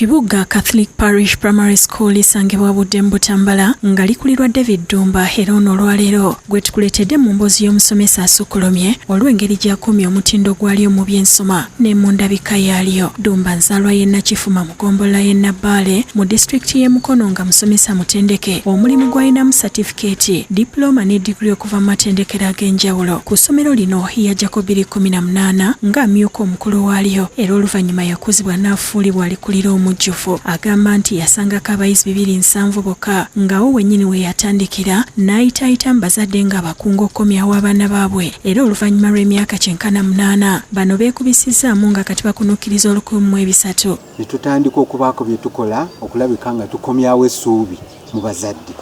Kibuga Catholic Parish Primary School isangibwa budde mu Butambala nga likulirwa David Dumba era ono olwaleero gwe tukuleetedde mu mboozi y'omusomesa asukkulumye olw'engeri gy'akumye omutindo gwali mu by'ensoma ne mu ndabika yaalyo. Dumba nzaalwa ye Nakifuma mu ggombolola y'e Nabbaale mu disitulikiti y'e Mukono nga musomesa mutendeke, omulimu gw'alinamu certificate, diploma ne degree okuva mu matendekero ag'enjawulo. Ku ssomero lino yajjako 2018 ng'amyuka omukulu waalyo era oluvannyuma yakuzibwa n'afuulibwa alikulira omujjufu. Agamba nti yasangako abayizi 207 bokka ng'awo wennyini we yatandikira n'ayitaayita mu bazadde ng'abakungu okukomyawo abaana baabwe, era oluvannyuma lw'emyaka 98 bano beekubisizaamu nga kati bakunuukiriza 1300. Ne tutandika okubaako bye tukola okulabika nga tukomyawo essuubi mu bazadde.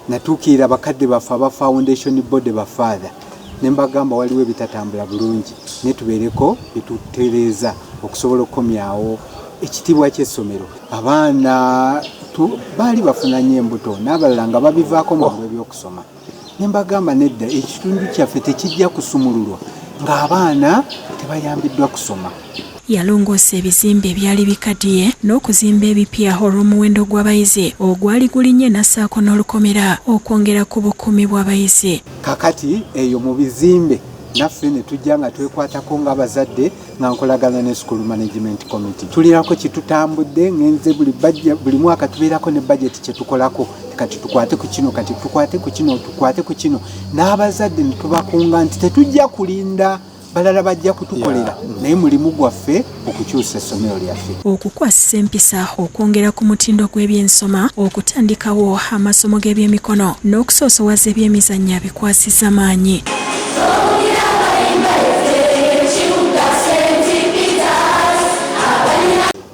Natuukirira abakadde baffe aba foundation board bafaatha ne mbagamba waliwo ebitatambula bulungi ne tubeereko bitutereeza okusobola okukomyawo ekitiibwa ky'essomero. Abaana baali bafunanye embuto n'abalala nga babivaako mu by'okusoma. Ne mbagamba nedda ekitundu kyaffe tekijja kusumululwa ng'abaana tebayambiddwa kusoma. Yalongoosa ebizimbe ebyali bikaddiye n'okuzimba ebipya olw'omuwendo gw'abayizi ogwali gulinnye n'assaako n'olukomera okwongera ku bukuumi bw'abayizi. Kakati eyo mu bizimbe naffe ne tujja nga twekwatako ng'abazadde nga nkolagana ne School Management Committee. Tulirako kitutambudde ngenze buli mwaka tubeerako ne budget kye tukolako, kati tukwate ku kino, kati tukwate ku kino, tukwate ku kino. N'abazadde ne tubakunga nti tetujja kulinda balala bajja kutukolera naye mulimu gwaffe okukyusa essomero lyaffe. Okukwasisa empisa, okwongera ku mutindo gw'ebyensoma, okutandikawo amasomo g'ebyemikono n'okusoosowaza ebyemizannyo bikwasiza maanyi.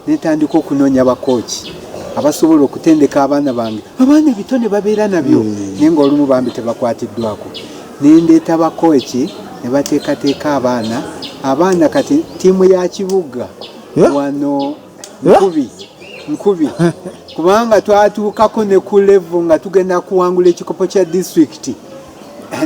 Netandika okunoonya bakooki abasobola okutendeka abaana bange. Abaana ebitone babeera nabyo naye ng'olumu bambi tebakwatiddwako. Nendeeta bakooki ne bateekateeka abaana kati ttiimu ya kibuga wano nkubi kubanga twatuukako ne ku level nga tugenda kuwangula ekikopo kya disitulikiti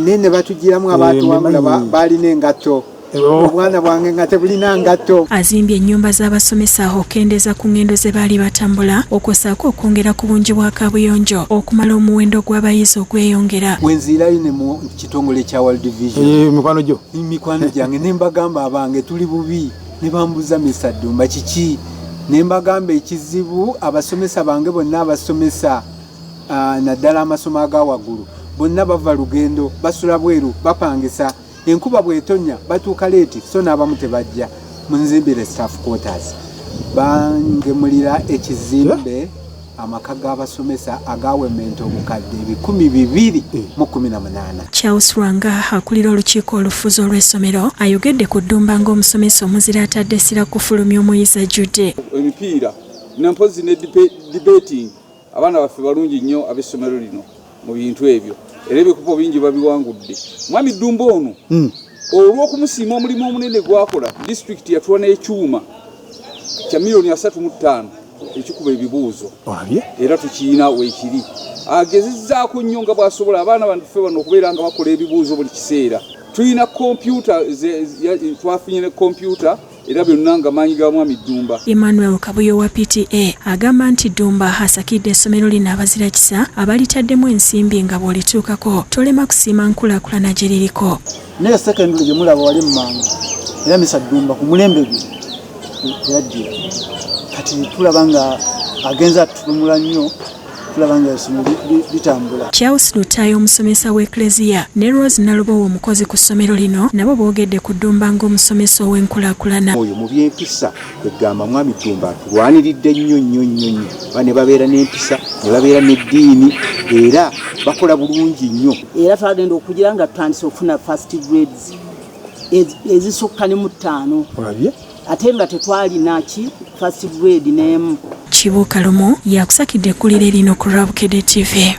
naye ne batugiramu abaatuwangula baalina engatto. Obwana bwange nga tebulina ngatto. Azimbye ennyumba z'abasomesa okendeeza ku ngendo ze baali batambula, okwosaako okwongera ku bungi bwa kaabuyonjo okumala omuwendo gw'abayizi ogweyongera. Wenziirayo ne mu kitongole kya World Vision mikwano gyange ne mbagamba abange tuli bubi ne bambuza Mr. Dumba kiki ne mbagamba ekizibu abasomesa bange bonna abasomesa naddala amasomo aga waggulu bonna bava lugendo basula bweru bapangisa. Enkuba bwetonya batuuka leeti so n'abamu tebajja munzimbire staff quarters. Bangemulira ekizimbe amaka g'abasomesa agawementa obukadde 218. Charles Rwanga akulira olukiiko olufuzi olw'essomero ayogedde ku Dumba ng'omusomesa omuzira atadde essira kufulumya omuyizi ajjudde. Emipiira nampozi ne debating abaana baffe balungi nnyo ab'essomero lino mu bintu ebyo. Era ebikupo bingi babiwangudde. Mwami Dumba ono olw'okumusiima omulimu omunene gwakola disitulikiti yatuwa n'ekyuma kya $3.5 ekikuba ebibuuzo era tukiyina weekiri. Agezezzaako nnyo nga bw'asobola abaana baffe bano okubeera nga bakola ebibuuzo buli kiseera. Tulina kompyuta, twafunye ne kompyuta era byonna nga maanyi ga Mwami Dumba. Emmanuel Kabuyo wa PTA agamba nti Dumba asakidde essomero lino abazira kisa abalitaddemu ensimbi nga bw'olituukako tolema kusiima nkulaakulana gye liriko. Naye secondary gye mulaba wali mmanga era Mr. Dumba ku mulembe gwe yajjira kati tulaba nga agenza atulumula nnyo. Charles Lutayo omusomesa w'Eklezia ne Rose Nalubowo omukozi ku ssomero lino nabo boogedde ku Dumba ng'omusomesa ow'enkulaakulana. Oyo mu by'empisa egamba Mwami Dumba atulwaniridde nnyo bane babeera n'empisa ne babeera n'eddiini era bakola bulungi nnyo. Era twagenda okugira nga tutandise okufuna first grades ezisukka ne mu 5. Ate nga tetwalina first grade n'emu. Kibuuka Lumu yakusakidde ekkuliro erino ku Rabukedde TV.